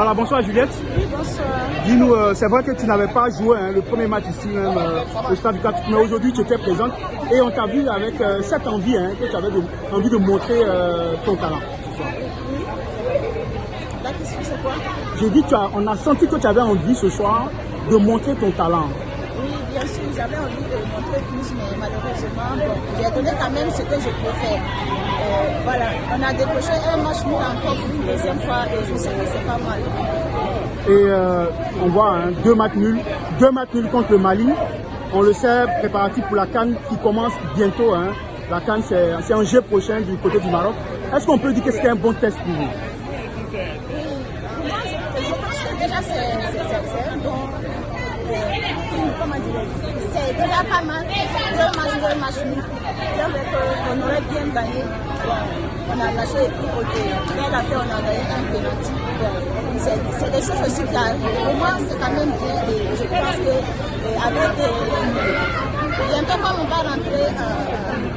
Voilà, bonsoir Juliette. Oui, bonsoir. Dis-nous, c'est vrai que tu n'avais pas joué le premier match ici même au stade du 4, mais aujourd'hui tu étais présente et on t'a vu avec cette envie que tu avais envie de montrer ton talent ce soir. La question c'est quoi? J'ai dit, on a senti que tu avais envie ce soir de montrer ton talent. Oui, bien sûr, j'avais envie de montrer plus, mais malheureusement, bon, j'ai donné quand même ce que je peux faire. Voilà, on a décroché un match nul encore pour une deuxième fois et je sais que c'est pas mal. Et on voit deux matchs nuls contre le Mali. On le sait, préparatif pour la CAN qui commence bientôt. La CAN, c'est un jeu prochain du côté du Maroc. Est-ce qu'on peut dire que c'était un bon test pour vous? Je pense que déjà c'est un bon. Comment dire? C'est déjà pas mal. Deux matchs nuls. On aurait bien gagné. Bon, on a lâché et puis on a gagné un penalty. Bon, c'est des choses aussi qui arrivent. Pour moi, c'est quand même bien et je pense qu'avec bientôt quand on va rentrer,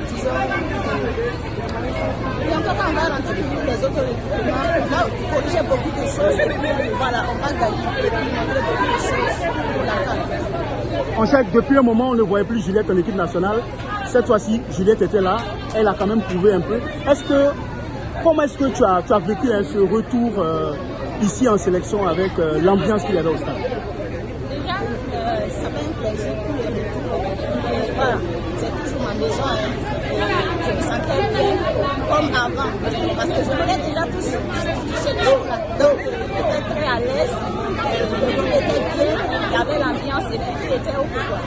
disons, bientôt quand on va rentrer pour les autres recrutements, on va corriger beaucoup de choses et puis voilà, on va gagner et puis montrer beaucoup de choses pour la CAN. On sait que depuis un moment, on ne voyait plus Juliette en équipe nationale. Cette fois-ci, Juliette était là. Elle a quand même prouvé un peu. Comment est-ce que tu as vécu ce retour ici en sélection avec l'ambiance qu'il y avait au stade? Déjà, ça fait un plaisir pour les retours. Voilà, c'est toujours ma maison. Je me sentais bien comme avant. Parce que je voulais déjà tout ce truc-là. Donc, j'étais très à l'aise. Le groupe était bien. Il y avait l'ambiance et puis tout était au pouvoir.